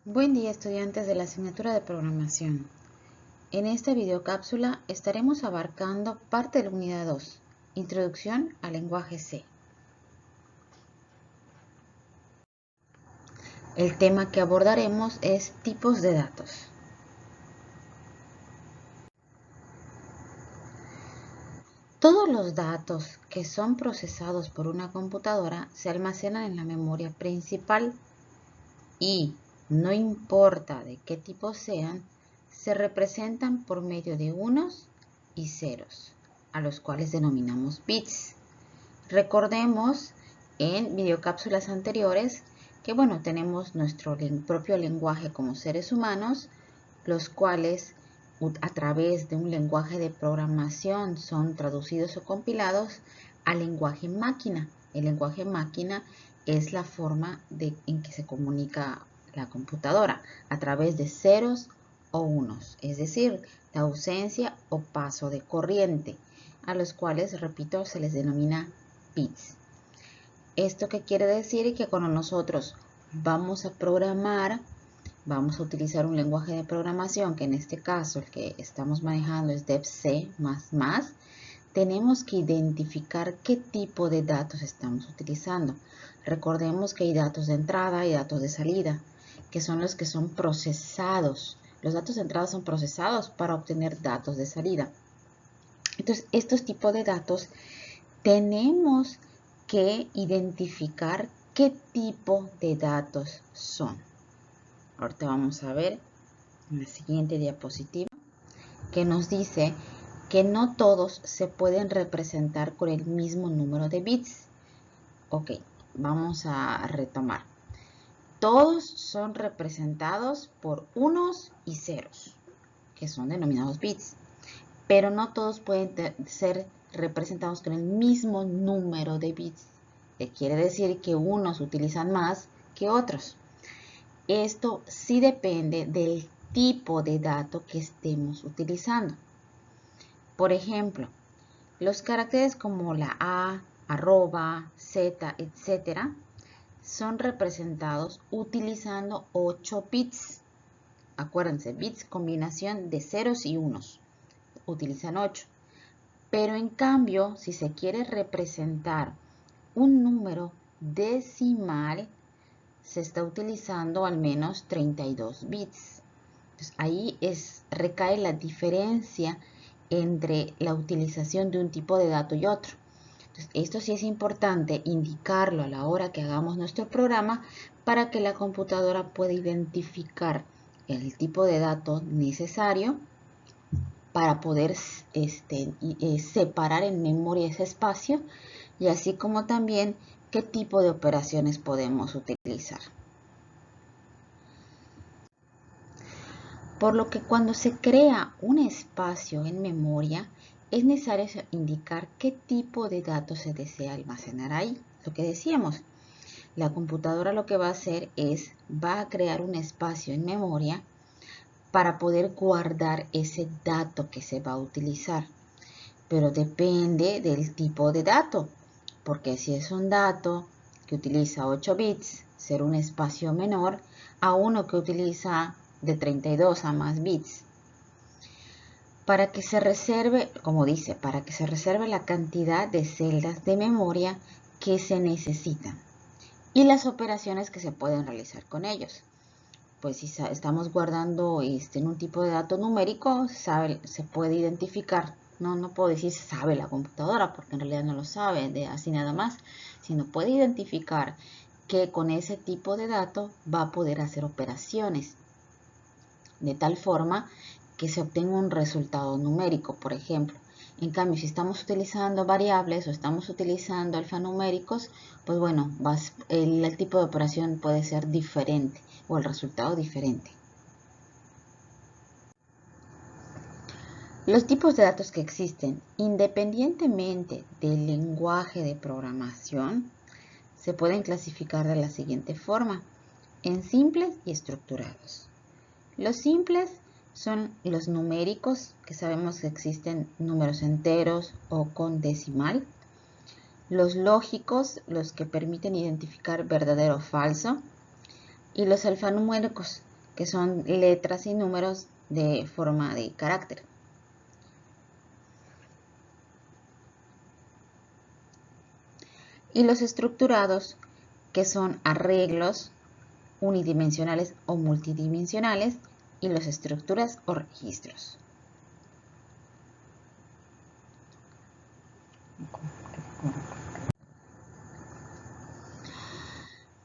Buen día, estudiantes de la asignatura de programación. En esta videocápsula estaremos abarcando parte de la unidad 2, Introducción al lenguaje C. El tema que abordaremos es tipos de datos. Todos los datos que son procesados por una computadora se almacenan en la memoria principal y, no importa de qué tipo sean, se representan por medio de unos y ceros, a los cuales denominamos bits. Recordemos en videocápsulas anteriores que tenemos nuestro propio lenguaje como seres humanos, los cuales a través de un lenguaje de programación son traducidos o compilados al lenguaje máquina. El lenguaje máquina es la forma en que se comunica la computadora, a través de ceros o unos, es decir, la ausencia o paso de corriente, a los cuales, repito, se les denomina bits. ¿Esto qué quiere decir? Que cuando nosotros vamos a programar, vamos a utilizar un lenguaje de programación, que en este caso el que estamos manejando es DevC++, tenemos que identificar qué tipo de datos estamos utilizando. Recordemos que hay datos de entrada y datos de salida, que son los que son procesados. Los datos de entrada son procesados para obtener datos de salida. Entonces, estos tipos de datos tenemos que identificar qué tipo de datos son. Ahorita vamos a ver en la siguiente diapositiva que nos dice que no todos se pueden representar con el mismo número de bits. Ok, vamos a retomar. Todos son representados por unos y ceros, que son denominados bits, pero no todos pueden ser representados con el mismo número de bits. Quiere decir que unos utilizan más que otros. Esto sí depende del tipo de dato que estemos utilizando. Por ejemplo, los caracteres como la A, arroba, Z, etc. son representados utilizando 8 bits. Acuérdense, bits combinación de ceros y unos. Utilizan 8. Pero en cambio, si se quiere representar un número decimal, se está utilizando al menos 32 bits. Entonces, ahí recae la diferencia entre la utilización de un tipo de dato y otro. Entonces, esto sí es importante indicarlo a la hora que hagamos nuestro programa para que la computadora pueda identificar el tipo de dato necesario para poder separar en memoria ese espacio y así como también qué tipo de operaciones podemos utilizar. Por lo que cuando se crea un espacio en memoria, es necesario indicar qué tipo de datos se desea almacenar ahí. Lo que decíamos, la computadora lo que va a hacer va a crear un espacio en memoria para poder guardar ese dato que se va a utilizar. Pero depende del tipo de dato, porque si es un dato que utiliza 8 bits, será un espacio menor a uno que utiliza de 32 a más bits. Para que se reserve, como dice, para que se reserve la cantidad de celdas de memoria que se necesitan y las operaciones que se pueden realizar con ellos. Pues si estamos guardando en un tipo de dato numérico, se puede identificar. No puedo decir sabe la computadora, porque en realidad no lo sabe así nada más, sino puede identificar que con ese tipo de dato va a poder hacer operaciones de tal forma que se obtenga un resultado numérico, por ejemplo. En cambio, si estamos utilizando variables o estamos utilizando alfanuméricos, pues bueno, el tipo de operación puede ser diferente o el resultado diferente. Los tipos de datos que existen, independientemente del lenguaje de programación, se pueden clasificar de la siguiente forma, en simples y estructurados. Los simples son los numéricos, que sabemos que existen números enteros o con decimal. Los lógicos, los que permiten identificar verdadero o falso. Y los alfanuméricos, que son letras y números de forma de carácter. Y los estructurados, que son arreglos unidimensionales o multidimensionales, y las estructuras o registros.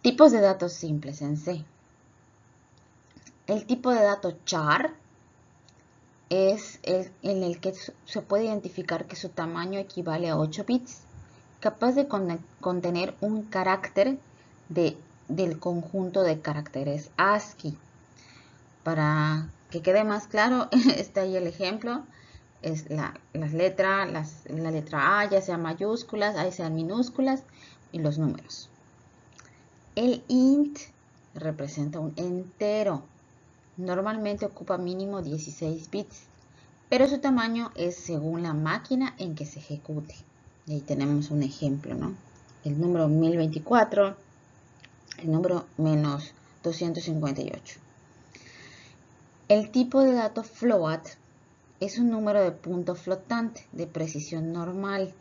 Tipos de datos simples en C. El tipo de dato char es el en el que se puede identificar que su tamaño equivale a 8 bits, capaz de contener un carácter del conjunto de caracteres ASCII. Para que quede más claro, está ahí el ejemplo. Es la letra A, ya sea mayúsculas, ya sean minúsculas, y los números. El int representa un entero. Normalmente ocupa mínimo 16 bits, pero su tamaño es según la máquina en que se ejecute. Y ahí tenemos un ejemplo, ¿no? El número 1024, el número menos 258. El tipo de dato float es un número de punto flotante de precisión normal.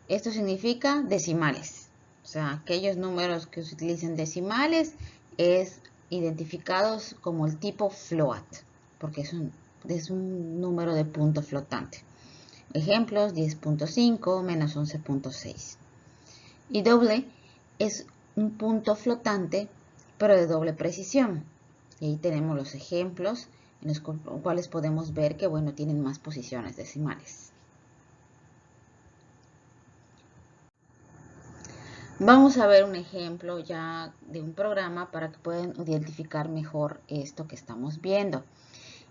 Esto significa decimales. O sea, aquellos números que se utilizan decimales es identificados como el tipo float, porque es un número de punto flotante. Ejemplos: 10.5 menos 11.6. Y doble es un punto flotante, pero de doble precisión. Y ahí tenemos los ejemplos en los cuales podemos ver que, bueno, tienen más posiciones decimales. Vamos a ver un ejemplo ya de un programa para que puedan identificar mejor esto que estamos viendo.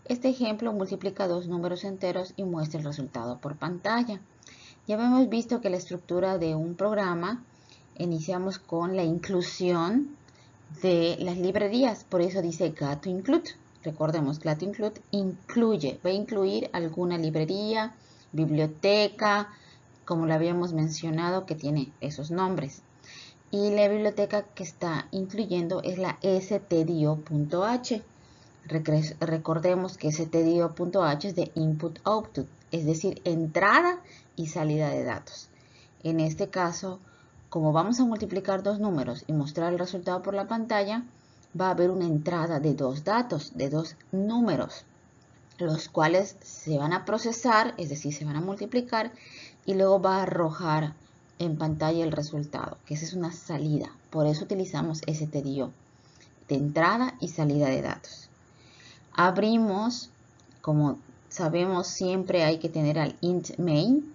Este ejemplo multiplica dos números enteros y muestra el resultado por pantalla. Ya hemos visto que la estructura de un programa iniciamos con la inclusión de las librerías, por eso dice got2include. Recordemos, got2include va a incluir alguna librería, biblioteca, como lo habíamos mencionado, que tiene esos nombres. Y la biblioteca que está incluyendo es la stdio.h. Recordemos que stdio.h es de input-output, es decir, entrada y salida de datos. En este caso, como vamos a multiplicar dos números y mostrar el resultado por la pantalla, va a haber una entrada de dos datos, de dos números, los cuales se van a procesar, es decir, se van a multiplicar, y luego va a arrojar en pantalla el resultado, que esa es una salida. Por eso utilizamos stdio, de entrada y salida de datos. Abrimos, como sabemos, siempre hay que tener al int main.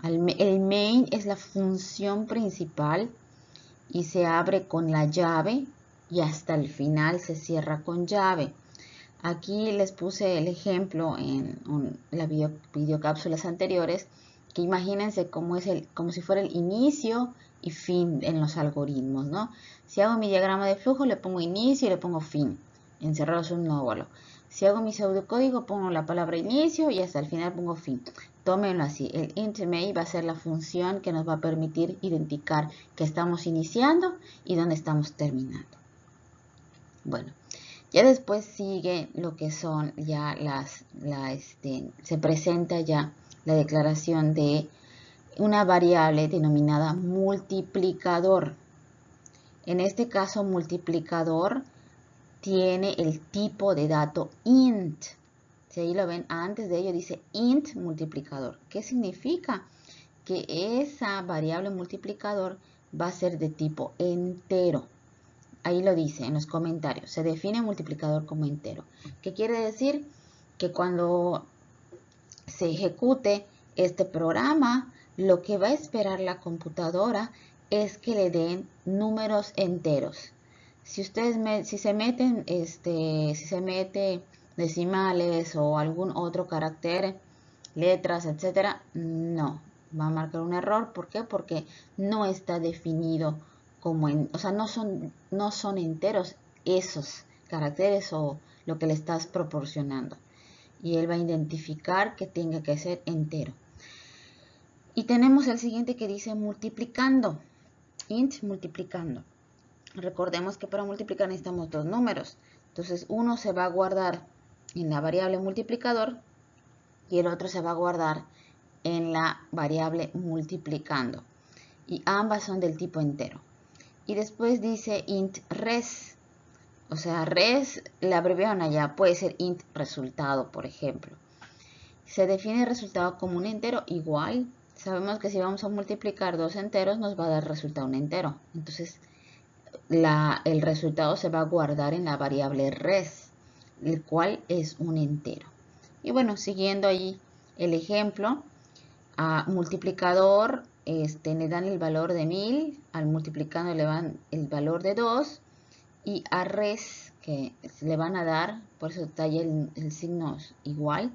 El main es la función principal y se abre con la llave y hasta el final se cierra con llave. Aquí les puse el ejemplo en las videocápsulas anteriores, que imagínense como si fuera el inicio y fin en los algoritmos, ¿no? Si hago mi diagrama de flujo, le pongo inicio y le pongo fin, encerrados en un óvalo. Si hago mi pseudocódigo, pongo la palabra inicio y hasta el final pongo fin. Tómenlo así. El int main va a ser la función que nos va a permitir identificar que estamos iniciando y dónde estamos terminando. Bueno, ya después sigue lo que son ya se presenta ya la declaración de una variable denominada multiplicador. En este caso, multiplicador tiene el tipo de dato int. Si ahí lo ven, antes de ello dice int multiplicador. ¿Qué significa? Que esa variable multiplicador va a ser de tipo entero. Ahí lo dice en los comentarios. Se define multiplicador como entero. ¿Qué quiere decir? Que cuando se ejecute este programa, lo que va a esperar la computadora es que le den números enteros. Si se mete decimales o algún otro carácter, letras, etcétera, no, va a marcar un error. ¿Por qué? Porque no está definido como o sea, no son enteros esos caracteres o lo que le estás proporcionando. Y él va a identificar que tenga que ser entero. Y tenemos el siguiente que dice multiplicando, int multiplicando. Recordemos que para multiplicar necesitamos dos números. Entonces uno se va a guardar en la variable multiplicador y el otro se va a guardar en la variable multiplicando. Y ambas son del tipo entero. Y después dice int res. O sea, res la abreviaron allá. Puede ser int resultado, por ejemplo. Se define el resultado como un entero igual. Sabemos que si vamos a multiplicar dos enteros nos va a dar resultado un entero. Entonces el resultado se va a guardar en la variable res, el cual es un entero. Y bueno, siguiendo ahí el ejemplo, a multiplicador le dan el valor de 1000, al multiplicando le dan el valor de 2 y a res que le van a dar, por eso está ahí el signo igual,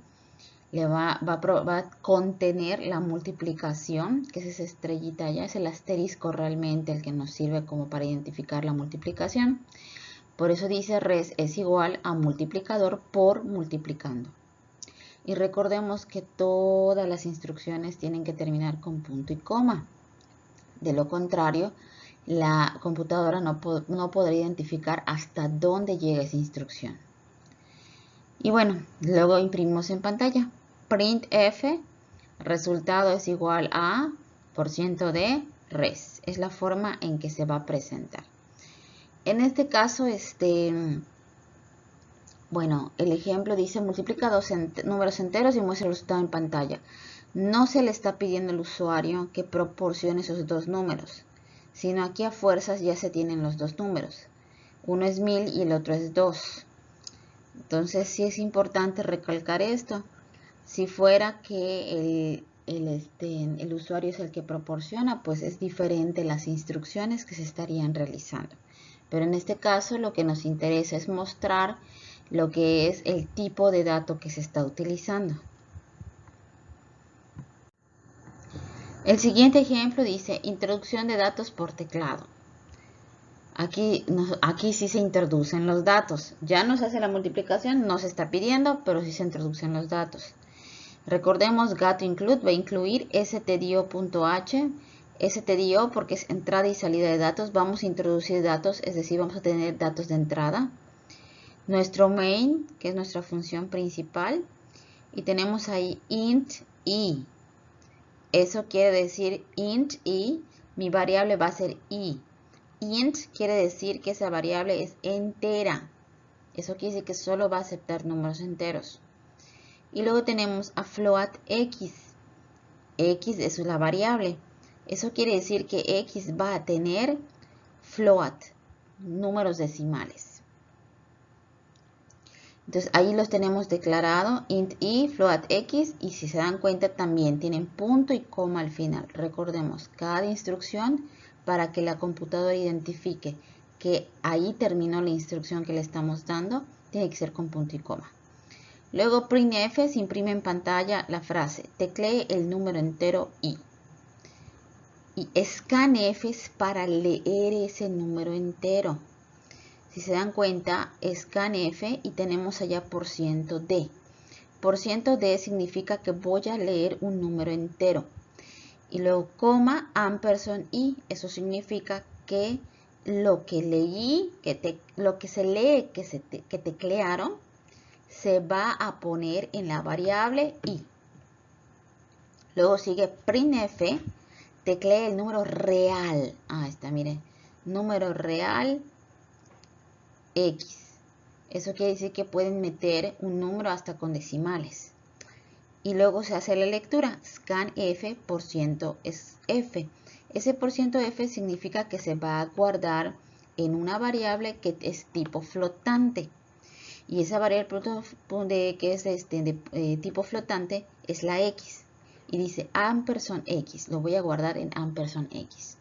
le va a contener la multiplicación, que es esa estrellita allá, es el asterisco realmente el que nos sirve como para identificar la multiplicación. Por eso dice res es igual a multiplicador por multiplicando. Y recordemos que todas las instrucciones tienen que terminar con punto y coma. De lo contrario, la computadora no podrá identificar hasta dónde llega esa instrucción. Y bueno, luego imprimimos en pantalla. Printf, resultado es igual a % de res. Es la forma en que se va a presentar. En este caso, bueno, el ejemplo dice multiplica dos números enteros y muestra el resultado en pantalla. No se le está pidiendo al usuario que proporcione esos dos números, sino aquí a fuerzas ya se tienen los dos números. Uno es 1000 y el otro es 2. Entonces sí es importante recalcar esto. Si fuera que el usuario es el que proporciona, pues es diferente las instrucciones que se estarían realizando. Pero en este caso lo que nos interesa es mostrar lo que es el tipo de dato que se está utilizando. El siguiente ejemplo dice introducción de datos por teclado. Aquí sí se introducen los datos. Ya nos hace la multiplicación, no se está pidiendo, pero sí se introducen los datos. Recordemos gato include va a incluir stdio.h, stdio porque es entrada y salida de datos. Vamos a introducir datos, es decir, vamos a tener datos de entrada. Nuestro main, que es nuestra función principal. Y tenemos ahí int i. Eso quiere decir int i, mi variable va a ser i. Int quiere decir que esa variable es entera. Eso quiere decir que solo va a aceptar números enteros. Y luego tenemos a float x. X es la variable. Eso quiere decir que x va a tener float, números decimales. Entonces ahí los tenemos declarado, int i, float x, y si se dan cuenta también tienen punto y coma al final. Recordemos, cada instrucción para que la computadora identifique que ahí terminó la instrucción que le estamos dando, tiene que ser con punto y coma. Luego printf se imprime en pantalla la frase, teclee el número entero i. Y scanf es para leer ese número entero. Si se dan cuenta, scanf y tenemos allá %d. %d significa que voy a leer un número entero. Y luego coma, ampersand i, eso significa que lo que leí, lo que se lee, que teclearon, se va a poner en la variable i. Luego sigue printf, teclee el número real. Ahí está, miren, número real x. Eso quiere decir que pueden meter un número hasta con decimales. Y luego se hace la lectura, scanf %f. Ese %f significa que se va a guardar en una variable que es tipo flotante. Y esa variable que es de tipo flotante es la x. Y dice ampersand x, lo voy a guardar en ampersand x.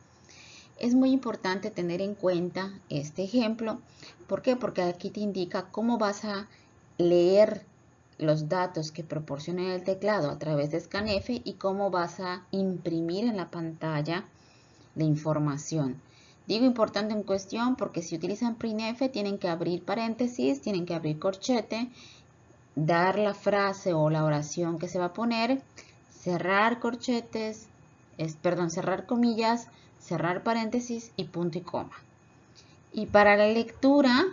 Es muy importante tener en cuenta este ejemplo. ¿Por qué? Porque aquí te indica cómo vas a leer los datos que proporciona el teclado a través de scanf y cómo vas a imprimir en la pantalla la información. Digo importante en cuestión porque si utilizan printf tienen que abrir paréntesis, tienen que abrir corchete, dar la frase o la oración que se va a poner, cerrar corchetes, cerrar comillas, cerrar paréntesis y punto y coma. Y para la lectura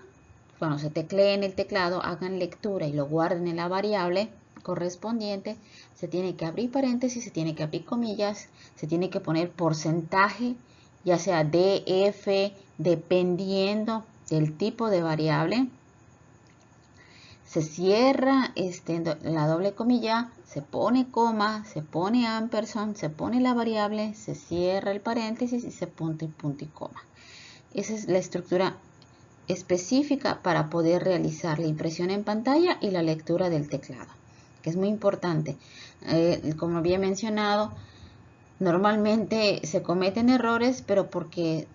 cuando se teclee en el teclado, hagan lectura y lo guarden en la variable correspondiente, se tiene que abrir paréntesis, se tiene que abrir comillas, se tiene que poner porcentaje, ya sea DF, dependiendo del tipo de variable. Se cierra la doble comilla, se pone coma, se pone ampersand, se pone la variable, se cierra el paréntesis y se punto y coma. Esa es la estructura específica para poder realizar la impresión en pantalla y la lectura del teclado, que es muy importante. Como había mencionado, normalmente se cometen errores, pero porque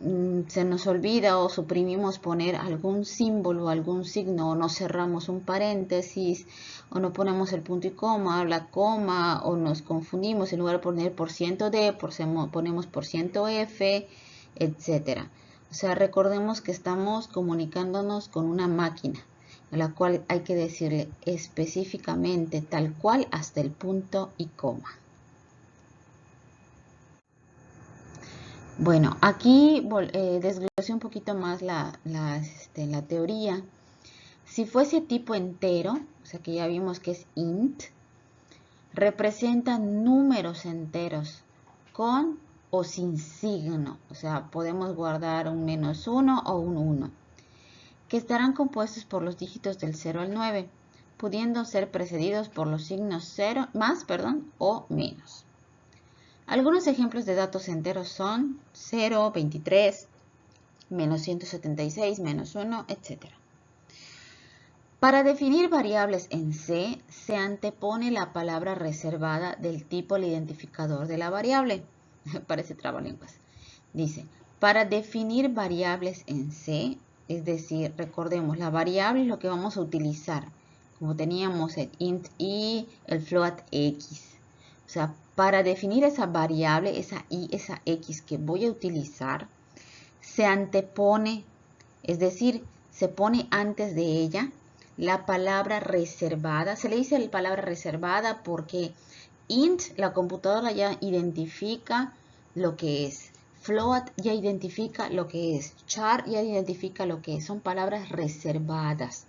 se nos olvida o suprimimos poner algún símbolo, algún signo, o no cerramos un paréntesis, o no ponemos el punto y coma, la coma, o nos confundimos, en lugar de poner %D, ponemos %F, etcétera. O sea, recordemos que estamos comunicándonos con una máquina, a la cual hay que decirle específicamente tal cual hasta el punto y coma. Bueno, aquí desglosé un poquito más la teoría. Si fuese tipo entero, o sea que ya vimos que es int, representa números enteros con o sin signo. O sea, podemos guardar un -1 o un 1, que estarán compuestos por los dígitos del 0 al 9, pudiendo ser precedidos por los signos más o menos. Algunos ejemplos de datos enteros son 0, 23, -176, -1, etc. Para definir variables en C, se antepone la palabra reservada del tipo al identificador de la variable. Parece trabalenguas. Dice, para definir variables en C, es decir, recordemos, la variable es lo que vamos a utilizar, como teníamos el int y el float x. O sea, para definir esa variable, esa y, esa x que voy a utilizar, se antepone, es decir, se pone antes de ella la palabra reservada. Se le dice la palabra reservada porque int, la computadora ya identifica lo que es. Float ya identifica lo que es. Char ya identifica lo que es. Son palabras reservadas.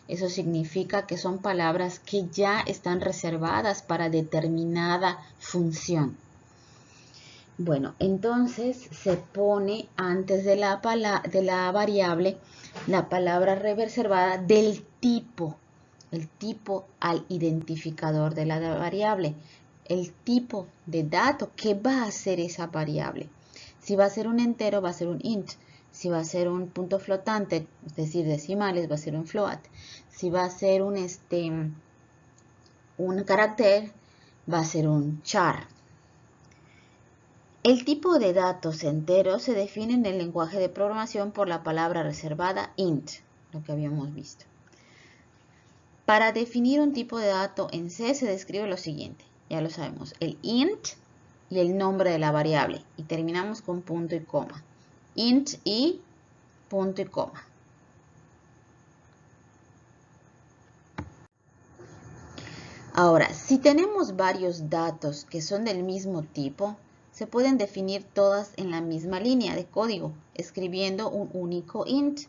Eso significa que son palabras que ya están reservadas para determinada función. Bueno, entonces se pone antes de la variable la palabra reservada del tipo, el tipo al identificador de la variable, el tipo de dato que va a ser esa variable. Si va a ser un entero, va a ser un int. Si va a ser un punto flotante, es decir, decimales, va a ser un float. Si va a ser un carácter, va a ser un char. El tipo de datos enteros se define en el lenguaje de programación por la palabra reservada int, lo que habíamos visto. Para definir un tipo de dato en C se describe lo siguiente, ya lo sabemos, el int y el nombre de la variable, y terminamos con punto y coma. Int y punto y coma. Ahora, si tenemos varios datos que son del mismo tipo, se pueden definir todas en la misma línea de código, escribiendo un único int,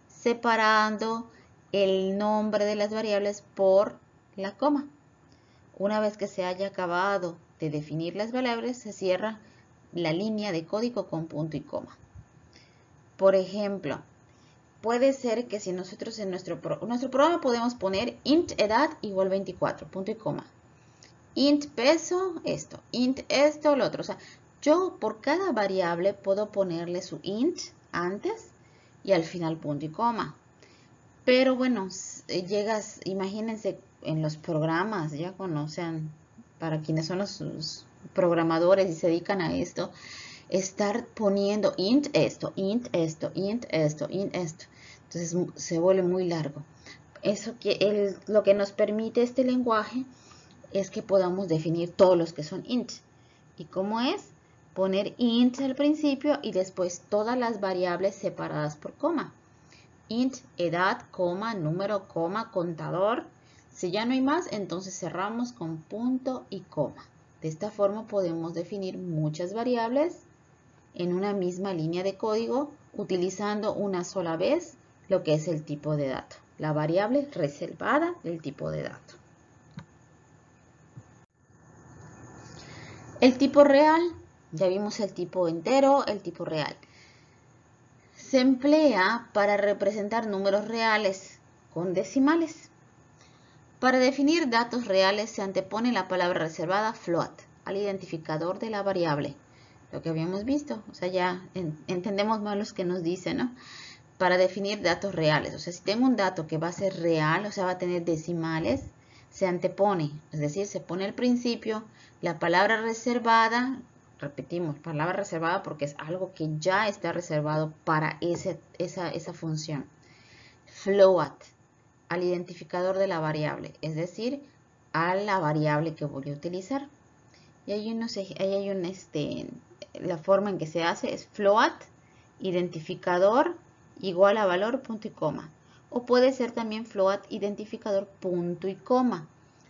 separando el nombre de las variables por la coma. Una vez que se haya acabado de definir las variables, se cierra la línea de código con punto y coma. Por ejemplo, puede ser que si nosotros en nuestro programa podemos poner int edad igual 24, punto y coma. Int peso, esto. Int esto, lo otro. O sea, yo por cada variable puedo ponerle su int antes y al final punto y coma. Pero bueno, imagínense en los programas, ya conocen, para quienes son los programadores y se dedican a esto, estar poniendo int esto, int esto, int esto, int esto. Entonces se vuelve muy largo. Lo que nos permite este lenguaje es que podamos definir todos los que son int. ¿Y cómo es? Poner int al principio y después todas las variables separadas por coma. Int, edad, coma, número, coma, contador. Si ya no hay más, entonces cerramos con punto y coma. De esta forma podemos definir muchas variables en una misma línea de código utilizando una sola vez lo que es el tipo de dato, la variable reservada del tipo de dato. El tipo real, ya vimos el tipo entero, el tipo real. Se emplea para representar números reales con decimales. Para definir datos reales se antepone la palabra reservada float al identificador de la variable. Lo que habíamos visto, o sea, ya entendemos más lo que nos dice, ¿no? Para definir datos reales, o sea, si tengo un dato que va a ser real, o sea, va a tener decimales, se antepone, es decir, se pone al principio la palabra reservada, repetimos, palabra reservada porque es algo que ya está reservado para esa función. Float, al identificador de la variable, es decir, a la variable que voy a utilizar. Y la forma en que se hace es float, identificador, igual a valor, punto y coma. O puede ser también float, identificador, punto y coma.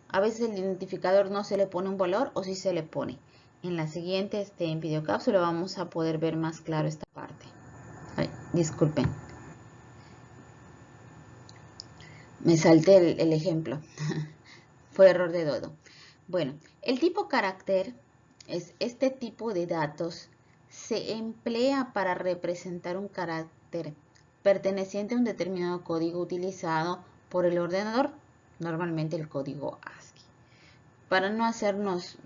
A veces el identificador no se le pone un valor o sí se le pone. En la siguiente en videocápsula vamos a poder ver más claro esta parte. Ay, disculpen. Me salté el ejemplo. Fue error de Dodo. Bueno, el tipo carácter es este tipo de datos. Se emplea para representar un carácter perteneciente a un determinado código utilizado por el ordenador, normalmente el código ASCII. Para no hacernos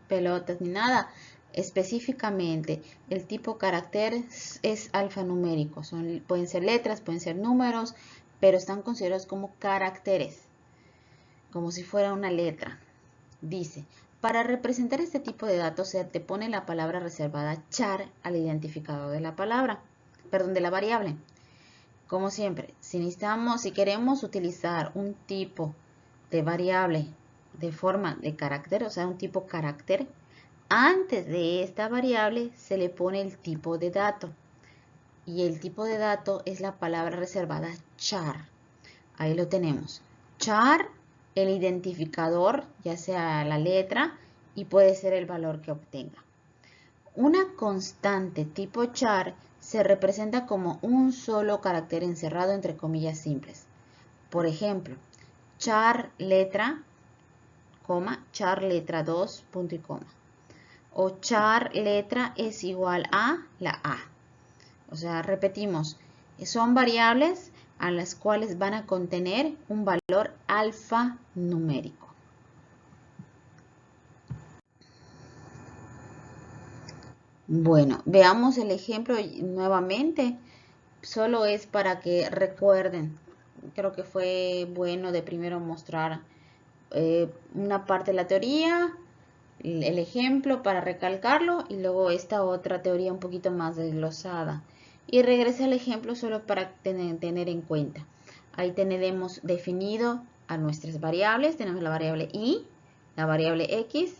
pelotas ni nada, específicamente el tipo carácter es alfanumérico. Pueden ser letras, pueden ser números, pero están considerados como caracteres, como si fuera una letra. Dice, para representar este tipo de datos se antepone la palabra reservada char al identificador de la de la variable. Como siempre, si queremos utilizar un tipo de variable de forma de carácter, o sea, un tipo carácter, antes de esta variable se le pone el tipo de dato. Y el tipo de dato es la palabra reservada char. Ahí lo tenemos. Char, el identificador, ya sea la letra, y puede ser el valor que obtenga. Una constante tipo char se representa como un solo carácter encerrado entre comillas simples. Por ejemplo, char letra, coma, char letra 2, punto y coma. O char letra es igual a la A. O sea, repetimos, son variables a las cuales van a contener un valor alfanumérico. Bueno, veamos el ejemplo nuevamente. Solo es para que recuerden. Creo que fue bueno de primero mostrar una parte de la teoría, el ejemplo para recalcarlo y luego esta otra teoría un poquito más desglosada. Y regresé al ejemplo solo para tener en cuenta. Ahí tenemos definido a nuestras variables. Tenemos la variable y, la variable x,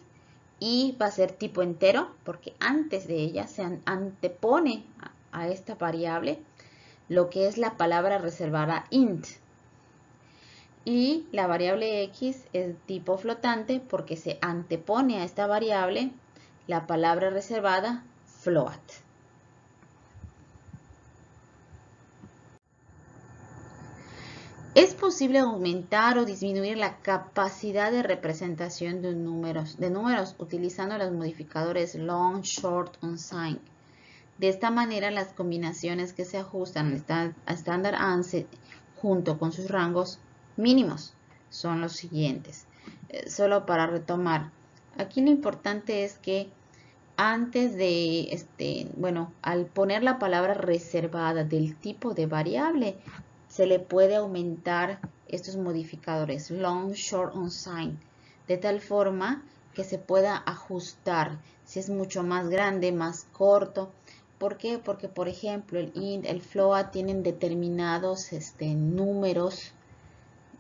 y va a ser tipo entero porque antes de ella se antepone a esta variable lo que es la palabra reservada int. Y la variable x es tipo flotante porque se antepone a esta variable la palabra reservada float. Es posible aumentar o disminuir la capacidad de representación de números utilizando los modificadores long, short, unsigned. De esta manera, las combinaciones que se ajustan al estándar ANSI junto con sus rangos mínimos son los siguientes. Solo para retomar, aquí lo importante es que antes de, al poner la palabra reservada del tipo de variable, se le puede aumentar estos modificadores long, short, unsigned, de tal forma que se pueda ajustar si es mucho más grande, más corto. ¿Por qué? Porque, por ejemplo, el int, el float tienen determinados números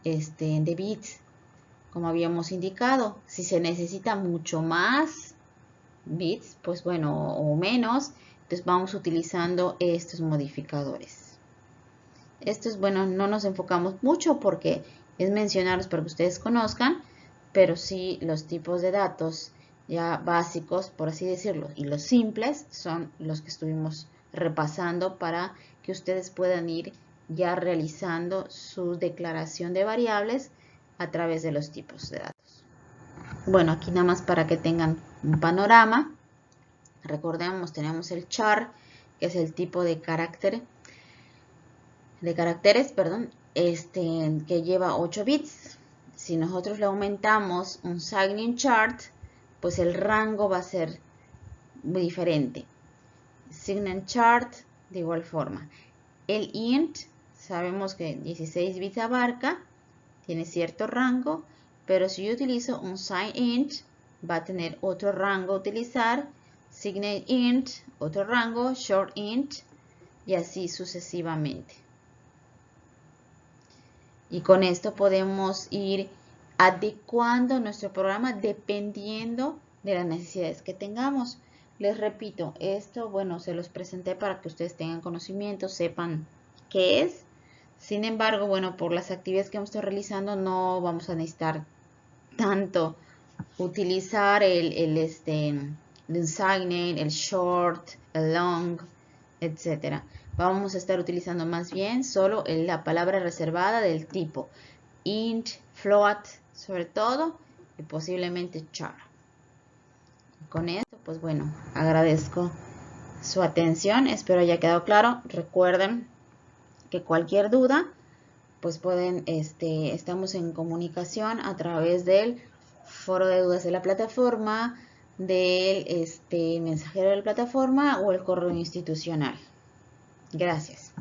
de bits, como habíamos indicado. Si se necesita mucho más bits, pues bueno, o menos, entonces vamos utilizando estos modificadores. Esto es bueno, no nos enfocamos mucho porque es mencionarlos para que ustedes conozcan, pero sí los tipos de datos ya básicos, por así decirlo, y los simples son los que estuvimos repasando para que ustedes puedan ir ya realizando su declaración de variables a través de los tipos de datos. Bueno, aquí nada más para que tengan un panorama. Recordemos, tenemos el char, que es el tipo de caracteres, que lleva 8 bits. Si nosotros le aumentamos un sign-in chart, pues el rango va a ser muy diferente. Sign-in chart, de igual forma. El int, sabemos que 16 bits abarca, tiene cierto rango, pero si yo utilizo un sign-int, va a tener otro rango a utilizar, sign-int, otro rango, short-int, y así sucesivamente. Y con esto podemos ir adecuando nuestro programa dependiendo de las necesidades que tengamos. Les repito, esto, bueno, se los presenté para que ustedes tengan conocimiento, sepan qué es. Sin embargo, bueno, por las actividades que vamos a estar realizando no vamos a necesitar tanto utilizar el sign-in, el short, el long, etcétera. Vamos a estar utilizando más bien solo la palabra reservada del tipo int, float, sobre todo, y posiblemente char. Con esto, pues bueno, agradezco su atención. Espero haya quedado claro. Recuerden que cualquier duda, pues pueden, estamos en comunicación a través del foro de dudas de la plataforma, del mensajero de la plataforma o el correo institucional. Gracias.